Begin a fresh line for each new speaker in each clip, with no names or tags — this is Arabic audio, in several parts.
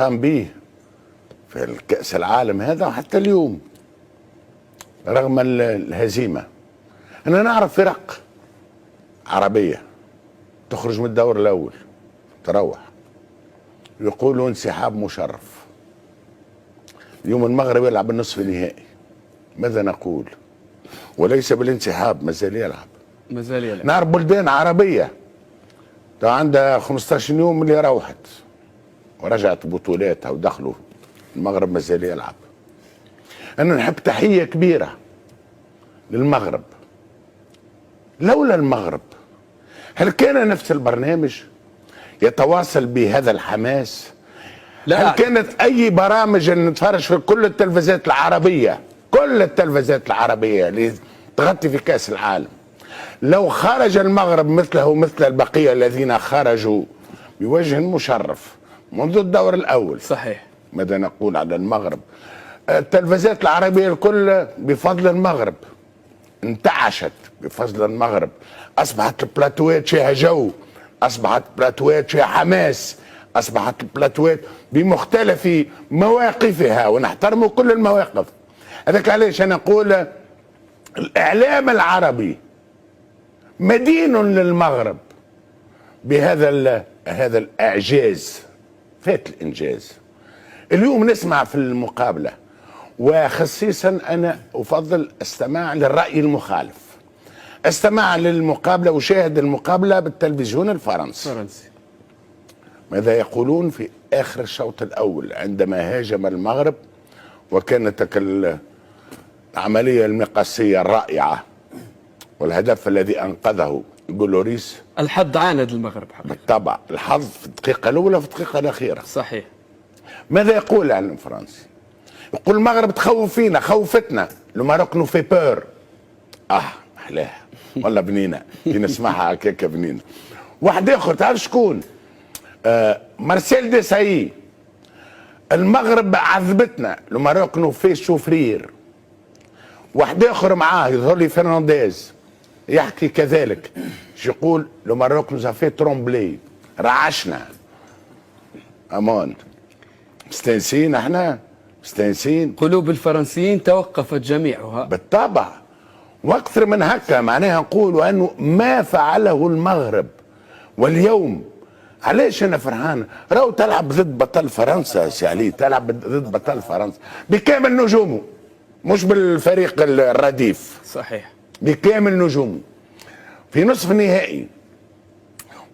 قام به في الكأس العالم هذا حتى اليوم رغم الهزيمة. أنا نعرف فرق عربية تخرج من الدور الأول تروح يقولوا انسحاب مشرف. اليوم المغرب يلعب النصف النهائي، ماذا نقول؟ وليس بالانسحاب، مازال يلعب. نعرف بلدان عربية عندها 15 يوم اللي روحت ورجعت بطولاتها ودخلوا، المغرب مازال يلعب. أنا نحب تحية كبيرة للمغرب. لولا المغرب هل كان نفس البرنامج يتواصل بهذا الحماس؟
لا،
هل كانت أي برامج نتفرج في كل التلفزيات العربية، كل التلفزيات العربية اللي تغطي في كأس العالم، لو خرج المغرب مثله مثل البقية الذين خرجوا بوجه مشرف منذ الدور الأول؟
صحيح.
ماذا نقول على المغرب؟ التلفزيات العربية الكل بفضل المغرب انتعشت، بفضل المغرب أصبحت البلاتوات فيها جو، أصبحت البلاتوات فيها حماس، أصبحت البلاتوات بمختلف مواقفها، ونحترم كل المواقف. هذاك علاش أنا أقول الإعلام العربي مدين للمغرب بهذا هذا الإعجاز، فات الإنجاز. اليوم نسمع في المقابلة، وخصيصا أنا أفضل استماع للرأي المخالف، استمع للمقابلة وشاهد المقابلة بالتلفزيون الفرنسي. ماذا يقولون في آخر الشوط الأول عندما هاجم المغرب وكانت العملية المقاسية الرائعة والهدف الذي أنقذه جولوريس.
الحظ عاند المغرب حقيقة.
بالطبع الحظ في الدقيقة الأولى وفي الدقيقة الأخيرة.
صحيح.
ماذا يقول الإعلام الفرنسي؟ يقول المغرب تخوف فينا، خوفتنا، لو ماروك نو في بور. أحلاها والله بنينة كي نسمعها هكاك بنينة. واحد آخر تعرف شكون؟ مارسيل ديساي. المغرب عذبتنا، لو ماروك نو في شوفرير. واحد آخر معاه يظهر لي فرنانديز يحكي كذلك، يقول لو ماروك نو في ترومبلي، رعشنا. أمان مستانسين، احنا مستانسين.
قلوب الفرنسيين توقفت جميعها
بالطبع، واكثر من هكا. معناها نقول انه ما فعله المغرب واليوم، علاش انا فرحان؟ راهو تلعب ضد بطل فرنسا سي علي، تلعب ضد بطل فرنسا بكامل نجومه، مش بالفريق الرديف.
صحيح.
بكامل نجومه في نصف النهائي،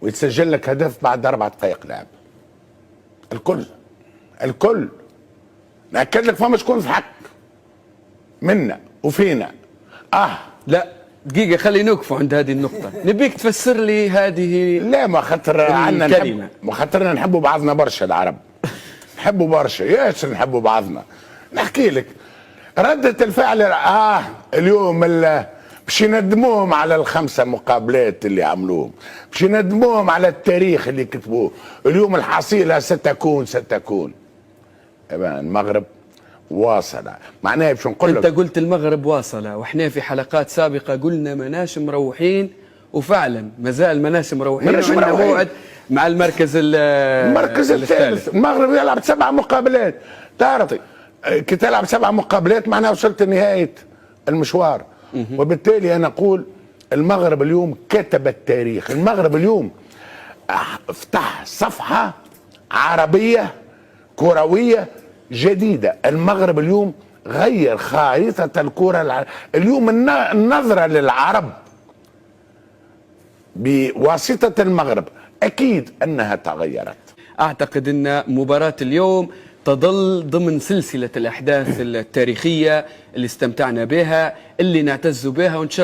ويتسجل لك هدف بعد 4 دقائق لعب. الكل نأكد لك فما شكون ضحك منا وفينا.
لا دقيقة، خلي نوقفوا عند هذه النقطة. نبيك تفسر لي هذه.
لا، ما خاطر عندنا ما خاطرنا نحبوا بعضنا برشا العرب، نحبوا برشا، ياسر نحبوا بعضنا. نحكي لك ردة الفعل. اليوم باش يندموهم على ال5 مقابلات اللي عملوهم، باش يندموهم على التاريخ اللي كتبوه. اليوم الحصيلة ستكون المغرب واصل. معناها باش نقول لك،
انت قلت المغرب واصل، واحنا في حلقات سابقة قلنا ماناش مروحين، وفعلا مازال ماناش مروحين، وعندنا موعد مع المركز الثالث.
المغرب يلعب 7 مقابلات. تعرف كي تلعب 7 مقابلات معناها وصلت لنهاية المشوار. وبالتالي انا اقول المغرب اليوم كتب التاريخ. المغرب اليوم افتح صفحة عربية كروية جديدة. المغرب اليوم غير خارطة الكرة اليوم النظرة للعرب بواسطة المغرب أكيد أنها تغيرت.
أعتقد أن مباراة اليوم تظل ضمن سلسلة الأحداث التاريخية اللي استمتعنا بها، اللي نعتز بها، وإن شاء